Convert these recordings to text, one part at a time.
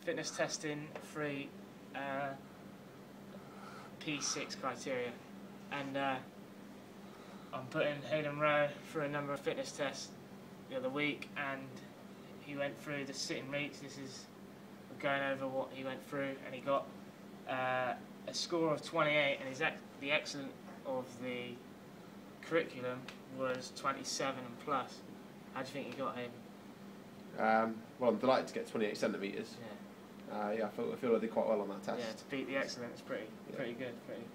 fitness testing free P6 criteria, and I'm putting Hayden Rowe through a number of fitness tests the other week, and he went through the sitting reach. This is going over what he went through, and he got a score of 28, and the excellent of the curriculum was 27 and plus. How do you think you got, Hayden? Well, I'm delighted to get 28 centimetres. Yeah. I feel I did quite well on that test. Yeah, to beat the excellent is pretty good, pretty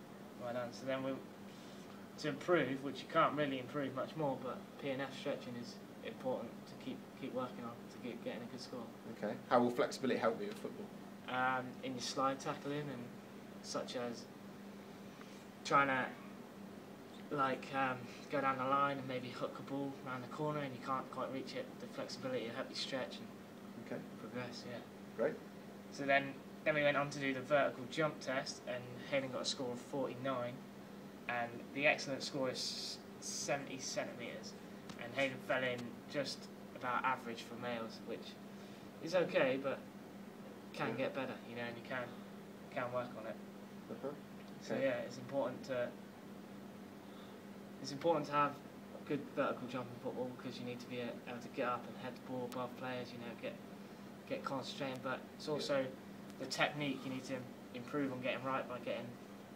well done. So then to improve, which you can't really improve much more, but P&F stretching is important to keep working on to keep getting a good score. Okay. How will flexibility help you with football? In your slide tackling, and such as trying to go down the line and maybe hook a ball around the corner and you can't quite reach it. The flexibility will help you stretch and progress. Yeah. Great. So then we went on to do the vertical jump test, and Hayden got a score of 49, and the excellent score is 70 centimetres, and Hayden fell in just about average for males, which is okay, but can get better, you know, and you can work on it. So yeah, it's important to have a good vertical jump in football, because you need to be able to get up and head the ball above players, you know, get concentrated, but it's also the technique you need to improve on getting right by getting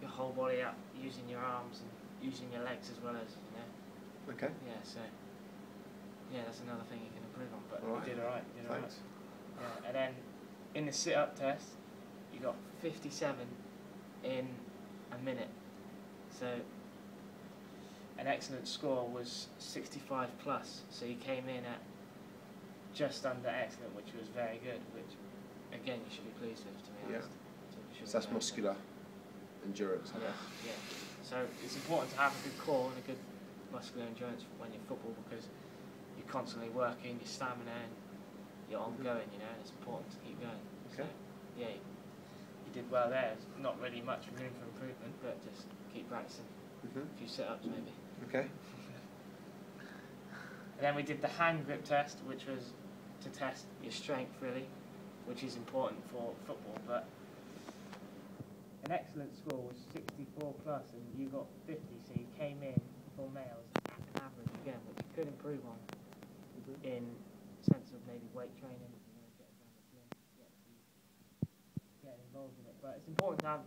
your whole body up, using your arms and using your legs as well as, you know. Okay. Yeah, so yeah, that's another thing you can improve on, but All right. you did alright. Thanks. Yeah, and then in the sit-up test, you got 57 in a minute. So an excellent score was 65 plus. So you came in at just under excellent, which was very good. Which again, you should be pleased with, to be honest. So that's muscular endurance, I guess. Yeah. So it's important to have a good core and a good muscular endurance when you're football, because you're constantly working, your stamina, and you're ongoing. You know, and it's important to keep going. Okay. So, yeah, you did well there. There's not really much room for improvement, but just keep practicing. A few sit-ups maybe. Okay. And then we did the hand grip test, which was to test your strength really, which is important for football. But an excellent score was 64 plus, and you got 50, so you came in for males at average again, which you could improve on in sense of maybe weight training, you know, getting down the gym, getting involved in it. But it's important to have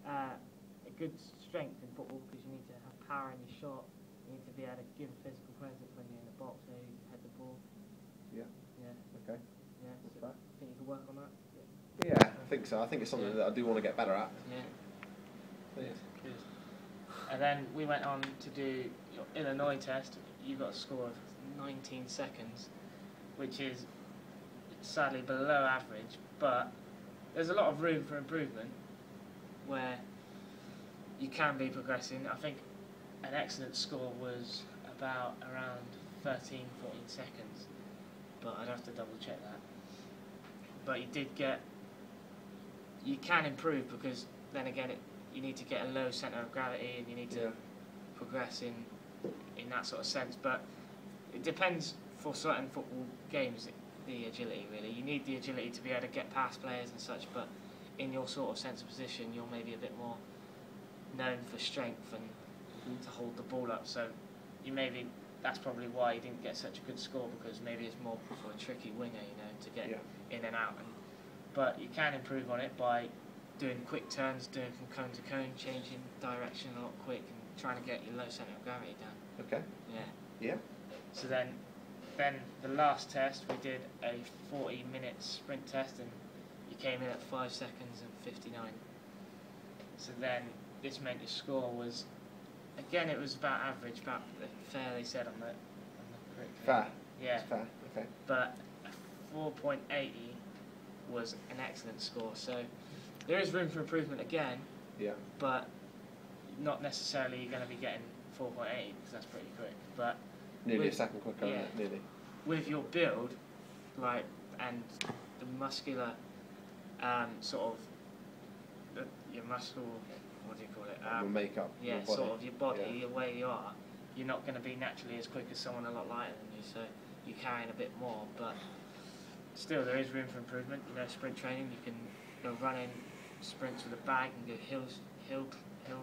a good strength in football, because you need to have power in your shot. You need to be able to give a physical presence when you're in the box, so you head the ball. Yeah. Okay. Yeah. So I think you can work on that. Yeah, I think so. I think it's something that I do want to get better at. Yeah. Yeah. Good. And then we went on to do your Illinois test. You got a score of 19 seconds, which is sadly below average, but there's a lot of room for improvement where you can be progressing. I think an excellent score was around 13, 14 seconds, but I'd have to double check that. But you can improve, because then again you need to get a low centre of gravity, and you need to progress in that sort of sense. But it depends for certain football games, the agility really. You need the agility to be able to get past players and such, but in your sort of sense of position you're maybe a bit more known for strength and to hold the ball up, so that's probably why you didn't get such a good score, because maybe it's more for a tricky winger, you know, to get in and out. But you can improve on it by doing quick turns, doing from cone to cone, changing direction a lot quick, and trying to get your low centre of gravity down. Okay. Yeah. So then the last test, we did a 40-minute sprint test, and you came in at 5 seconds and 59. So then this meant your score was, again, it was about average, about fair, they said on the curriculum. Fair. Yeah. It's fair. Okay. But a 4.80 was an excellent score. So there is room for improvement again. Yeah. But not necessarily you're going to be getting 4.8, because that's pretty quick. But nearly a second quicker, isn't it? Nearly. With your build, right, and the muscular sort of your muscle, what do you call it? Your makeup. Yeah, your body. sort of your body, the way you are. You're not going to be naturally as quick as someone a lot lighter than you, so you're carrying a bit more. But still there is room for improvement. You know, sprint training, you can go running sprints with a bag and go hill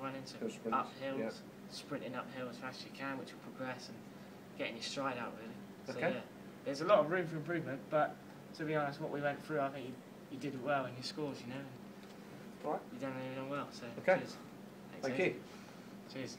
running, so Hill sprints, up hills, yeah. sprinting uphill as fast as you can, which will progress and getting your stride out really. So Okay. yeah, there's a lot of room for improvement, but to be honest, what we went through, I think you did well in your scores, you know. All right. You done really well, so Okay. cheers. Thank Thanks, you. Cheers.